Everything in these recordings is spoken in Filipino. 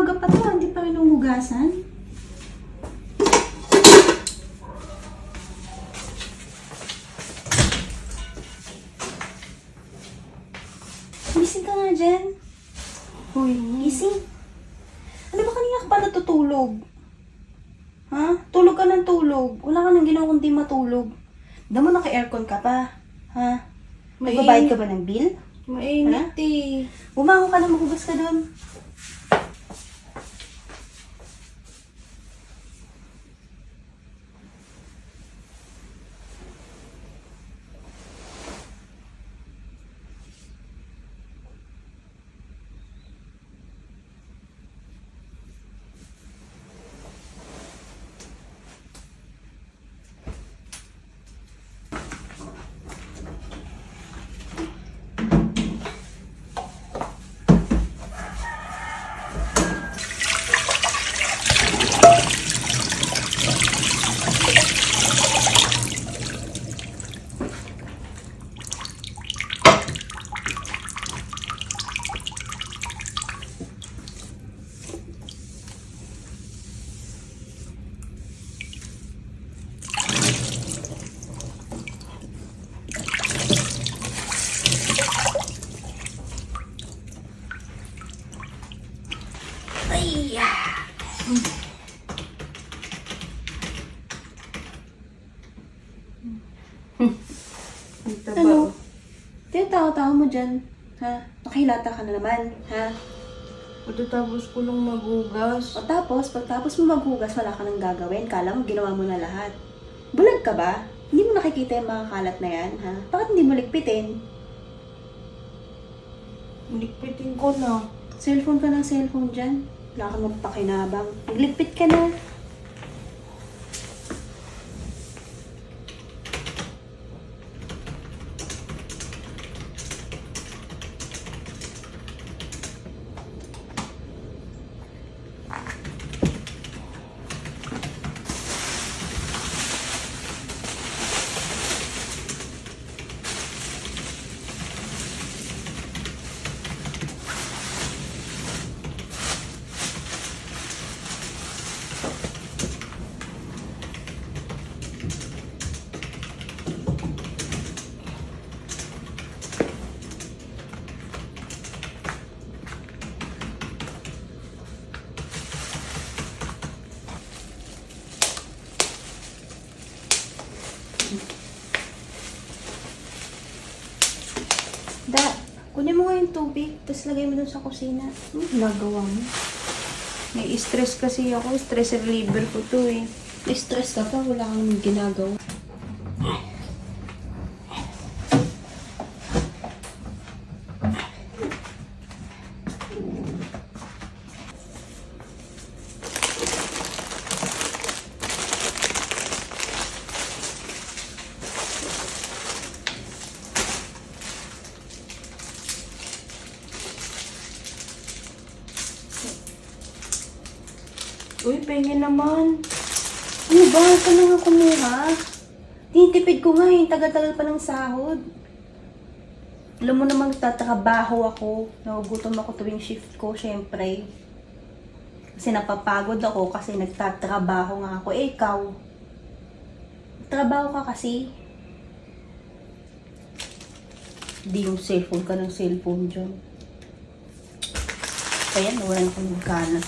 Umaga pa to, hindi pa rin humugasan. Gising ka nga dyan. Uy, Gising. Ano ba kanina ka pa natutulog? Ha? Tulog ka ng tulog. Wala ka nang ginawa kundi matulog. Damo naka-aircon ka pa. Ha? Nagbabayad ka ba ng bill? mainit eh. Bumangon ka na, maghugas ka doon. Ano? Tinatawa-tawa mo dyan. Ha? Nakahilata ka na naman. Ha? Pagkatapos ko lang maghugas. O tapos, pagtapos mo maghugas, wala ka nang gagawin. Kala mo, ginawa mo na lahat. Bulag ka ba? Hindi mo nakikita yung mga kalat na yan, ha? Bakit hindi mo ligpitin? Likpitin ko na. Cellphone ka ng cellphone dyan. Wala ka magpakinabang. Magligpit ka na. Kunin mo nga yung tubig, tapos lagay mo dun sa kusina. Nagawa mo. May stress kasi ako. Stress reliever ko to eh. Stress ka pa, wala kang ginagawa. Uy, pengen naman. Ano ba? Ito na nga kumuha. Tinitipid ko nga yung tagal-tagal pa ng sahod. Alam mo namang tatrabaho ako. Nagugutom ako tuwing shift ko, syempre. Kasi napapagod ako kasi nagtatrabaho nga ako. Eh, ikaw. Trabaho ka kasi. Di yung cellphone ka ng cellphone dyan. Kaya nawalan akong magkana.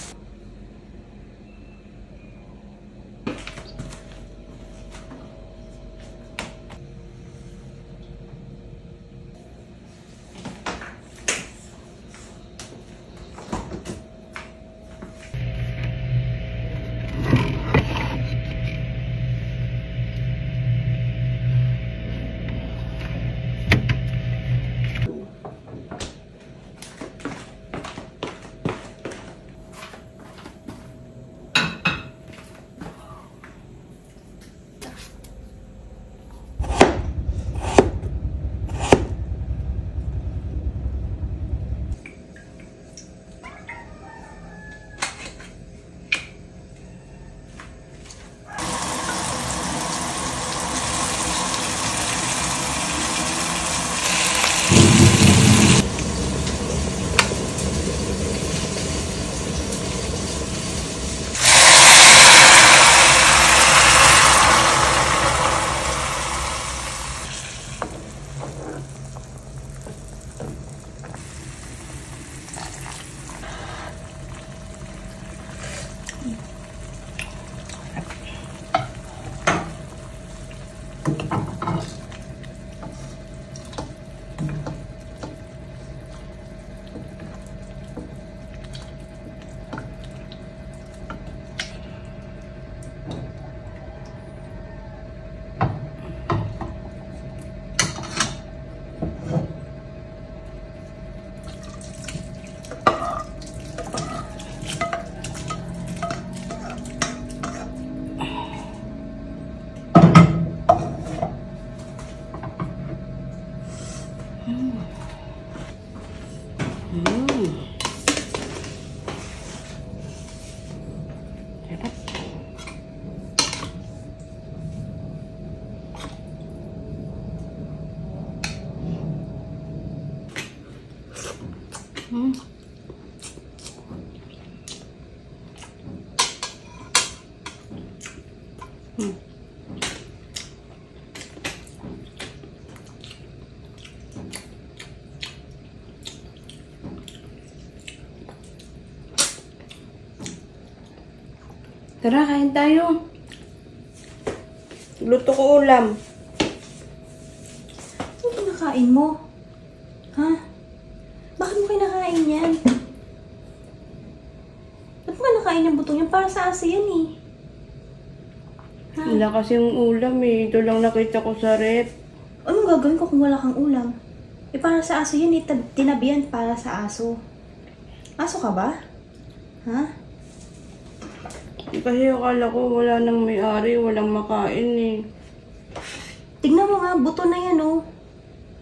Mm. Sarap. Mm. Mm. Tara, kain tayo. Luto ko ulam. Ano kinakain mo? Ha? Bakit mo kinakain yan? Ba't mo kinakain yung butong yan? Para sa aso yan eh. Ha? Wala kasi yung ulam eh. Ito lang nakita ko sa rep. Anong gagawin ko kung wala kang ulam? Eh para sa aso yan eh. Tinabihan para sa aso. Aso ka ba? Ha? Kasi akala ko wala nang may-ari, walang makain eh. Tignan mo nga, buto na yan oh.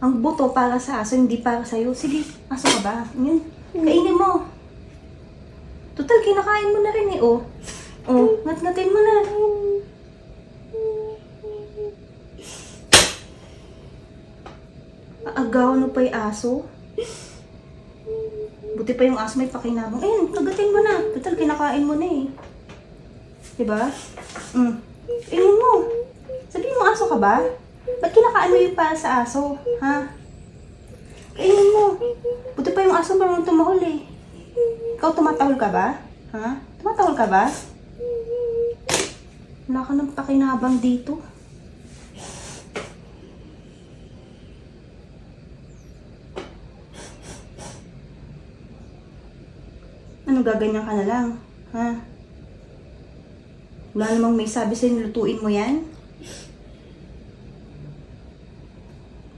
Ang buto para sa aso, hindi para sa'yo. Sige, aso ka ba? Yan, kainin mo. Total, kinakain mo na rin eh oh. Oh, ngat-ngatin mo na. Aagawan mo pa yung aso. Buti pa yung aso may pakinabang. Ayun, kagatin mo na. Total, kinakain mo na eh. Diba? Kainin mo. Sabihin mo, aso ka ba? Ba't kinakain mo yung para sa aso? Ha? Kainin mo. Buti pa yung aso marunong tumahol eh. Ikaw tumatahol ka ba? Ha? Tumatahol ka ba? Wala ka ng pakinabang dito. Ano, gaganyan ka na lang? Ha? Wala namang may sabi sa'yo, lutuin mo yan?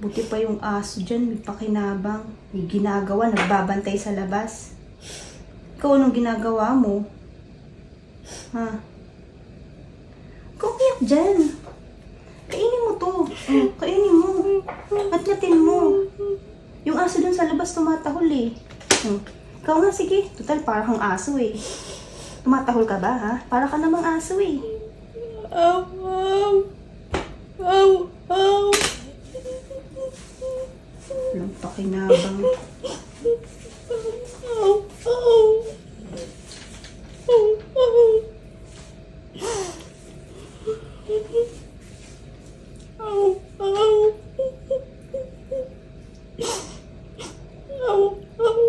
Buti pa yung aso dyan, may pakinabang. May ginagawa, nagbabantay sa labas. Ikaw, anong ginagawa mo? Ha? Ikaw umiyak dyan. Kainin mo to. Kainin mo. At-ngatin mo. Yung aso dun sa labas tumatahol eh. Ikaw nga, sige. Total, parang aso eh. Tumatahol ka ba, ha? Para ka namang aso eh. Aw, aw. Aw, aw. Walang pakinabang. Aw, aw. Aw, aw. Aw, aw. Aw, aw.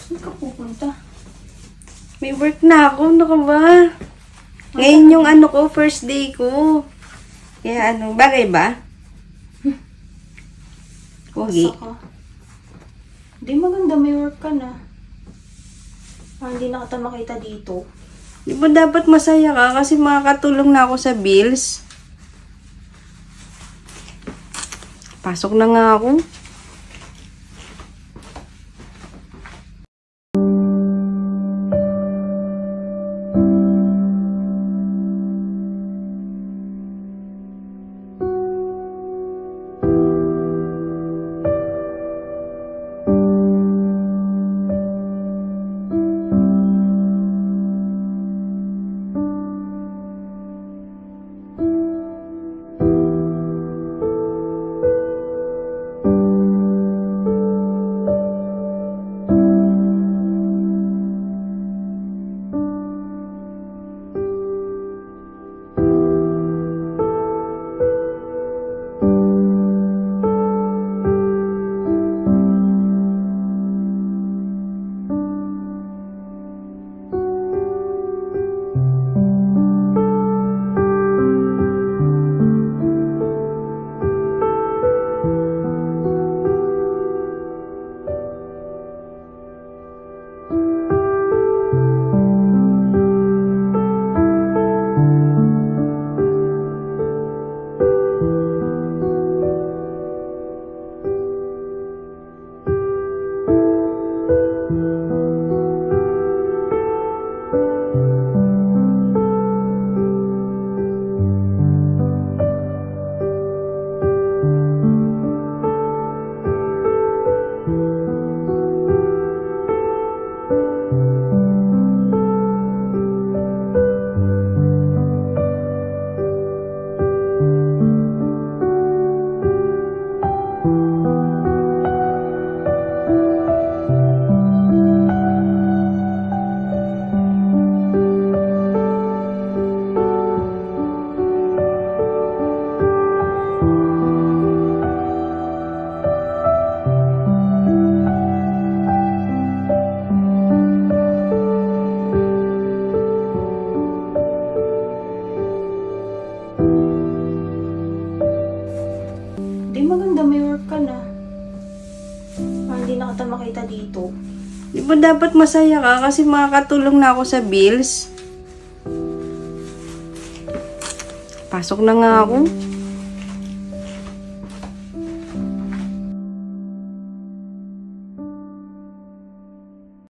Saan ka pupunta? May work na ako, ano ka ba? Ngayon yung ano ko, first day ko. Kaya ano, bagay ba? Pogi. Saka. Di maganda, may work ka na. Hindi na kita makita dito. Di ba dapat masaya ka kasi makakatulong na ako sa bills? Pasok na nga ako. Ngayon na kita makita dito. Di ba dapat masaya ka kasi makakatulong na ako sa bills? Pasok na nga ako.